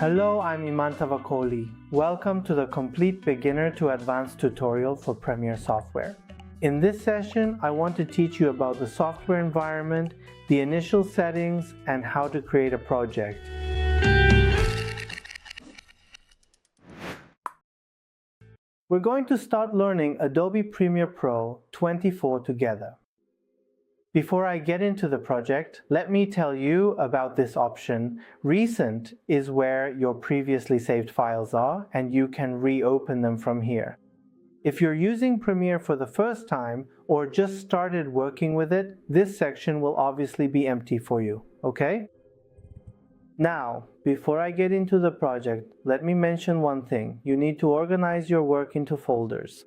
Hello, I'm Iman. Welcome to the Complete Beginner to Advanced tutorial for Premiere software. In this session, I want to teach you about the software environment, the initial settings, and how to create a project. We're going to start learning Adobe Premiere Pro 24 together. Before I get into the project, let me tell you about this option. Recent is where your previously saved files are, and you can reopen them from here. If you're using Premiere for the first time or just started working with it, this section will obviously be empty for you, okay? Now, before I get into the project, let me mention one thing. You need to organize your work into folders.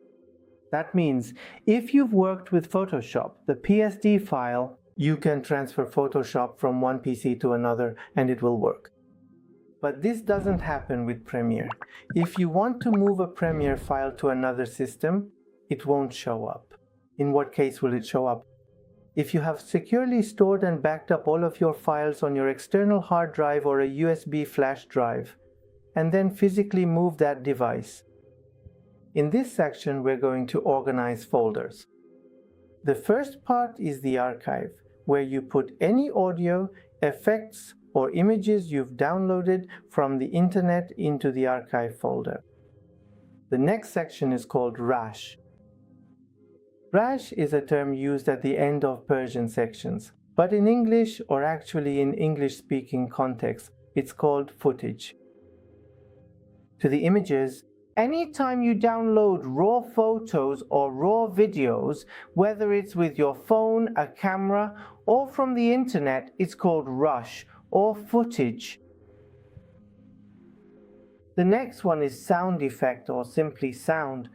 That means if you've worked with Photoshop, the PSD file, you can transfer Photoshop from one PC to another and it will work. But this doesn't happen with Premiere. If you want to move a Premiere file to another system, it won't show up. In what case will it show up? If you have securely stored and backed up all of your files on your external hard drive or a USB flash drive, and then physically move that device. In this section, we're going to organize folders. The first part is the archive, where you put any audio, effects, or images you've downloaded from the internet into the archive folder. The next section is called Rash. Rash is a term used at the end of Persian sections, but in English, or actually in English-speaking context, it's called footage. To the images, anytime you download raw photos or raw videos, whether it's with your phone, a camera, or from the internet, it's called rush or footage. The next one is sound effect or simply sound.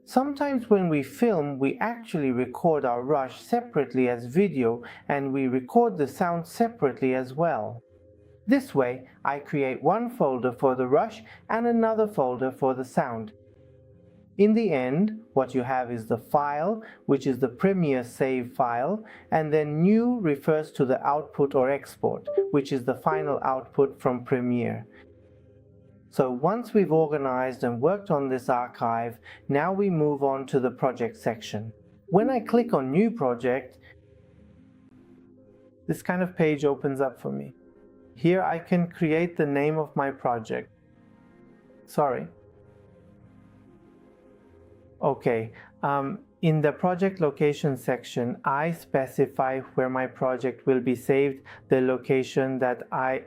Sometimes when we film, we actually record our rush separately as video and we record the sound separately as well. This way, I create one folder for the rush and another folder for the sound. In the end, what you have is the file, which is the Premiere save file, and then new refers to the output or export, which is the final output from Premiere. So once we've organized and worked on this archive, now we move on to the project section. When I click on New Project, this kind of page opens up for me. Here I can create the name of my project. In the project location section, I specify where my project will be saved, the location that I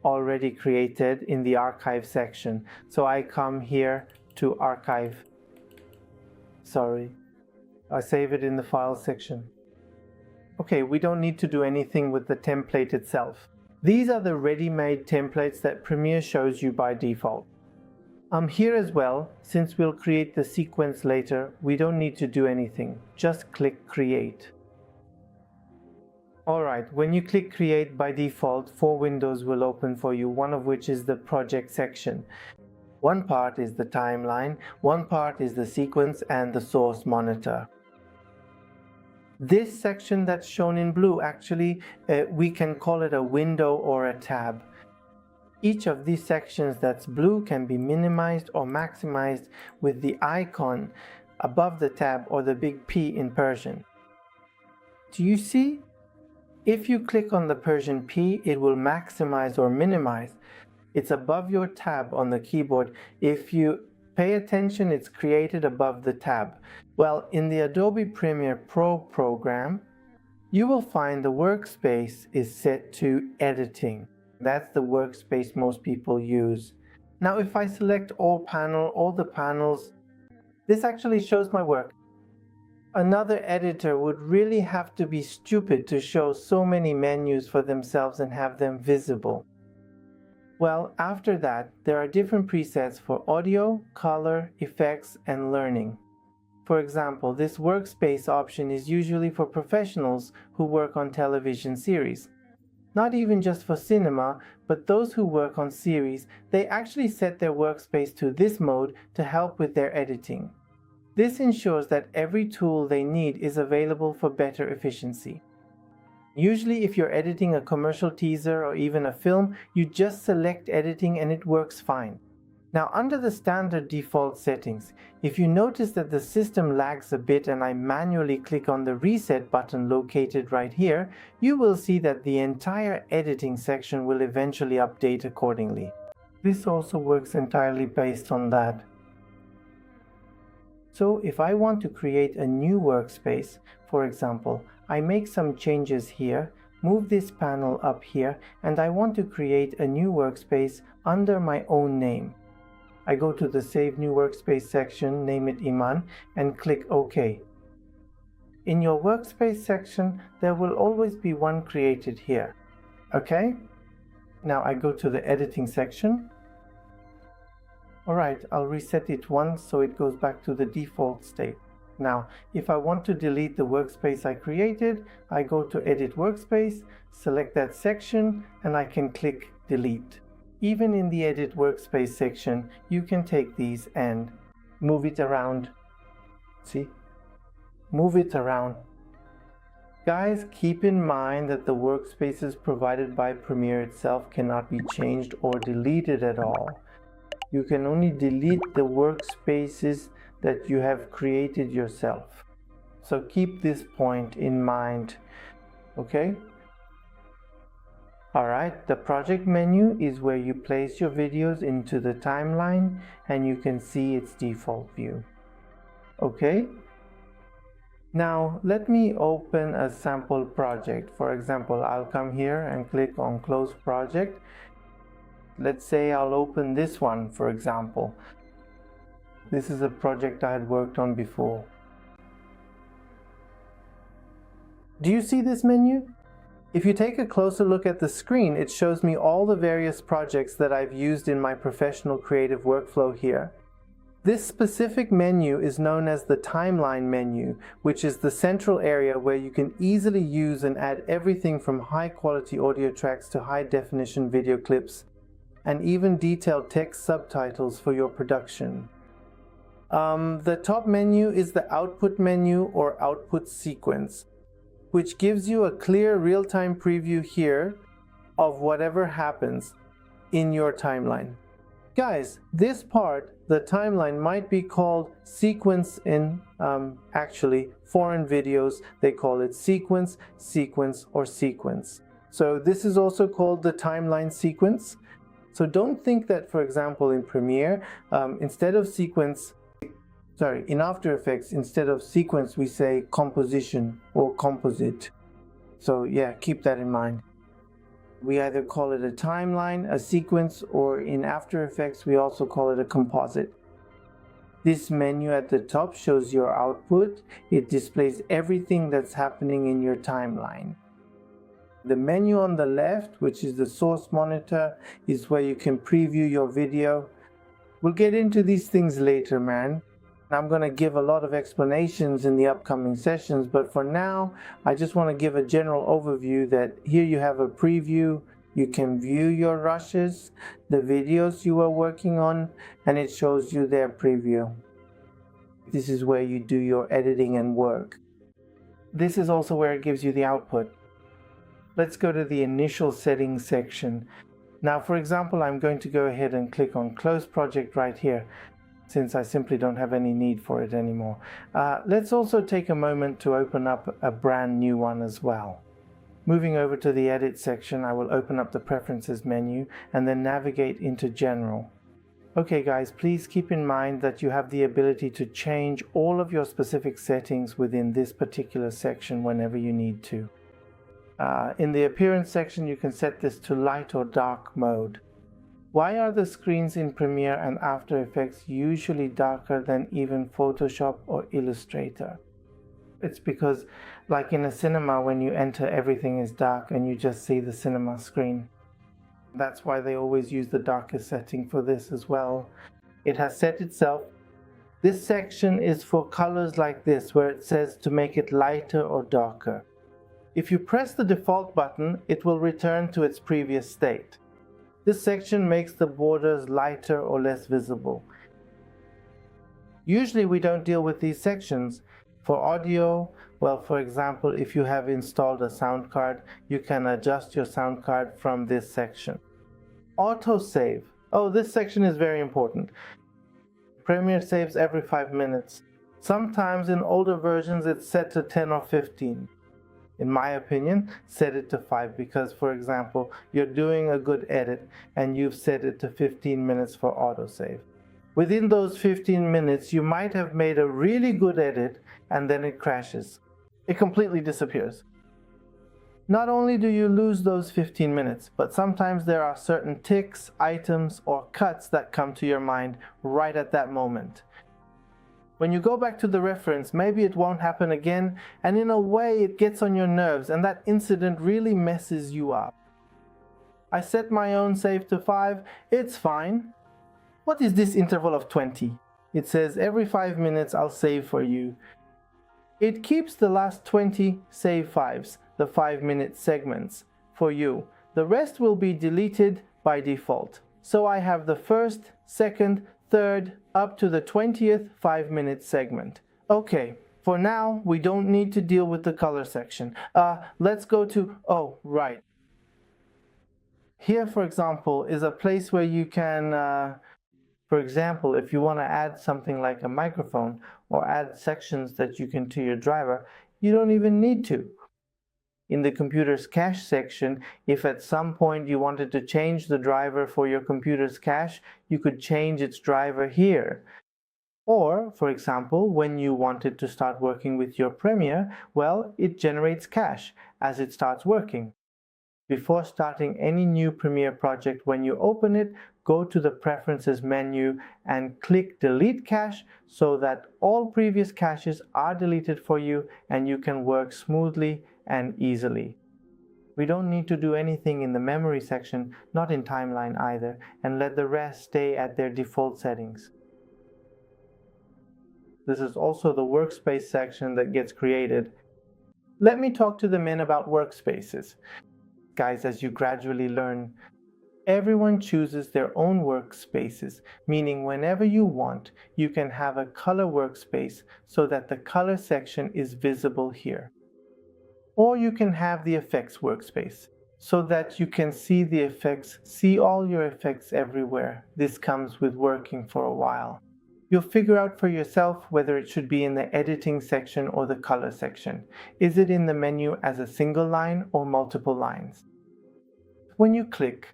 already created in the archive section. So I come here to archive. I save it in the file section. Okay, we don't need to do anything with the template itself. These are the ready-made templates that Premiere shows you by default. Here as well, since we'll create the sequence later, we don't need to do anything. Just click Create. Alright, when you click Create, by default, 4 windows will open for you, one of which is the project section. One part is the timeline, one part is the sequence and the source monitor. This section that's shown in blue, actually, we can call it a window or a tab. Each of these sections that's blue can be minimized or maximized with the icon above the tab or the big P in Persian. Do you see? If you click on the Persian P, it will maximize or minimize. It's above your tab on the keyboard. If you pay attention, it's created above the tab. Well, in the Adobe Premiere Pro program, you will find the workspace is set to editing. That's the workspace most people use. Now, if I select all the panels, this actually shows my work. Another editor would really have to be stupid to show so many menus for themselves and have them visible. Well, after that, there are different presets for audio, color, effects, and learning. For example, this workspace option is usually for professionals who work on television series. Not even just for cinema, but those who work on series, they actually set their workspace to this mode to help with their editing. This ensures that every tool they need is available for better efficiency. Usually if you're editing a commercial teaser or even a film, you just select editing and it works fine. Now under the standard default settings, if you notice that the system lags a bit and I manually click on the reset button located right here, you will see that the entire editing section will eventually update accordingly. This also works entirely based on that. So if I want to create a new workspace, for example, I make some changes here, move this panel up here, and I want to create a new workspace under my own name. I go to the Save New Workspace section, name it Iman, and click OK. In your workspace section, there will always be one created here. Okay? Now I go to the editing section. Alright, I'll reset it once so it goes back to the default state. Now, if I want to delete the workspace I created, I go to Edit Workspace, select that section, and I can click Delete. Even in the Edit Workspace section, you can take these and move it around. See? Move it around. Guys, keep in mind that the workspaces provided by Premiere itself cannot be changed or deleted at all. You can only delete the workspaces that you have created yourself. So keep this point in mind, okay? Alright, the project menu is where you place your videos into the timeline and you can see its default view. Okay? Now let me open a sample project. For example, I'll come here and click on Close Project. Let's say I'll open this one, for example. This is a project I had worked on before. Do you see this menu? If you take a closer look at the screen, it shows me all the various projects that I've used in my professional creative workflow here. This specific menu is known as the timeline menu, which is the central area where you can easily use and add everything from high quality audio tracks to high definition video clips, and even detailed text subtitles for your production. The top menu is the output menu or output sequence, which gives you a clear real-time preview here of whatever happens in your timeline. Guys, this part, the timeline, might be called sequence in, actually, foreign videos, they call it sequence, sequence, or sequence. So this is also called the timeline sequence. So don't think that, for example, in Premiere, in After Effects, instead of sequence, we say composition or composite. So yeah, keep that in mind. We either call it a timeline, a sequence, or in After Effects, we also call it a composite. This menu at the top shows your output. It displays everything that's happening in your timeline. The menu on the left, which is the source monitor, is where you can preview your video. We'll get into these things later, man. I'm going to give a lot of explanations in the upcoming sessions, but for now, I just want to give a general overview that here you have a preview. You can view your rushes, the videos you are working on, and it shows you their preview. This is where you do your editing and work. This is also where it gives you the output. Let's go to the initial settings section. Now, for example, I'm going to go ahead and click on Close Project right here, since I simply don't have any need for it anymore. Let's also take a moment to open up a brand new one as well. Moving over to the Edit section, I will open up the Preferences menu and then navigate into General. Okay guys, please keep in mind that you have the ability to change all of your specific settings within this particular section whenever you need to. In the Appearance section, you can set this to light or dark mode. Why are the screens in Premiere and After Effects usually darker than even Photoshop or Illustrator? It's because, like in a cinema, when you enter, everything is dark and you just see the cinema screen. That's why they always use the darkest setting for this as well. It has set itself. This section is for colors like this, where it says to make it lighter or darker. If you press the default button, it will return to its previous state. This section makes the borders lighter or less visible. Usually we don't deal with these sections. For audio, well, for example, if you have installed a sound card, you can adjust your sound card from this section. Autosave. Oh, this section is very important. Premiere saves every 5 minutes. Sometimes in older versions it's set to 10 or 15. In my opinion, set it to 5 because, for example, you're doing a good edit and you've set it to 15 minutes for autosave. Within those 15 minutes, you might have made a really good edit and then it crashes. It completely disappears. Not only do you lose those 15 minutes, but sometimes there are certain ticks, items, or cuts that come to your mind right at that moment. When you go back to the reference, maybe it won't happen again, and in a way it gets on your nerves and that incident really messes you up. I set my own save to 5, it's fine. What is this interval of 20? It says every 5 minutes I'll save for you. It keeps the last 20 save fives, the 5-minute segments, for you. The rest will be deleted by default. So I have the first, second, third, up to the 20th 5-minute segment. Okay, for now we don't need to deal with the color section. Let's go to, oh, right. Here, for example, is a place where you can, for example, if you want to add something like a microphone or add sections that you can to your driver, you don't even need to. In the computer's cache section, if at some point you wanted to change the driver for your computer's cache, you could change its driver here. Or, for example, when you wanted to start working with your Premiere, well, it generates cache as it starts working. Before starting any new Premiere project, when you open it, go to the Preferences menu and click Delete Cache so that all previous caches are deleted for you and you can work smoothly and easily. We don't need to do anything in the memory section, not in timeline either, and let the rest stay at their default settings. This is also the Workspace section that gets created. Let me talk to the men about Workspaces. Guys, as you gradually learn, everyone chooses their own workspaces, meaning whenever you want, you can have a color workspace so that the color section is visible here. Or you can have the effects workspace so that you can see the effects, see all your effects everywhere. This comes with working for a while. You'll figure out for yourself whether it should be in the editing section or the color section. Is it in the menu as a single line or multiple lines? When you click,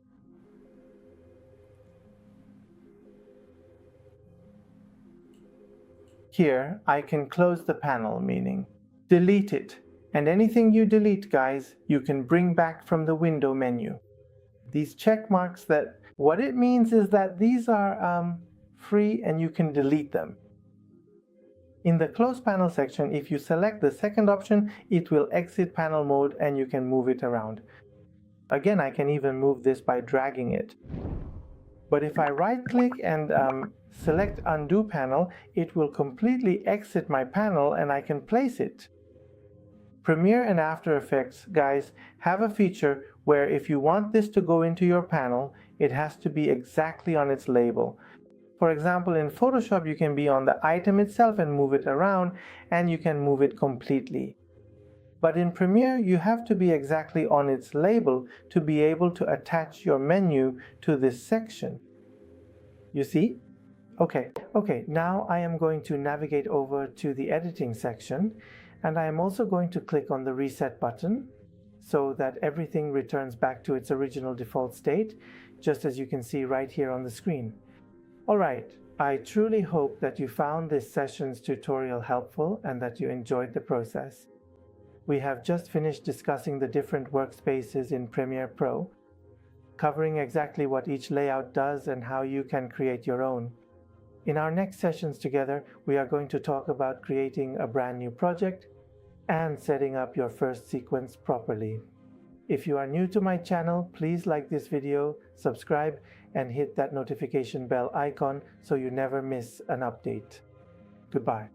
here I can close the panel, meaning delete it. And anything you delete, guys, you can bring back from the window menu. These check marks, that what it means is that these are free and you can delete them. In the close panel section, if you select the second option, it will exit panel mode and you can move it around. Again, I can even move this by dragging it. But if I right click and select undo panel, it will completely exit my panel and I can place it. Premiere and After Effects, guys, have a feature where if you want this to go into your panel, it has to be exactly on its label. For example, in Photoshop, you can be on the item itself and move it around, and you can move it completely. But in Premiere, you have to be exactly on its label to be able to attach your menu to this section. You see? Okay, now I am going to navigate over to the editing section. And I am also going to click on the reset button so that everything returns back to its original default state, just as you can see right here on the screen. Alright, I truly hope that you found this session's tutorial helpful and that you enjoyed the process. We have just finished discussing the different workspaces in Premiere Pro, covering exactly what each layout does and how you can create your own. In our next sessions together, we are going to talk about creating a brand new project and setting up your first sequence properly. If you are new to my channel, please like this video, subscribe, and hit that notification bell icon so you never miss an update. Goodbye.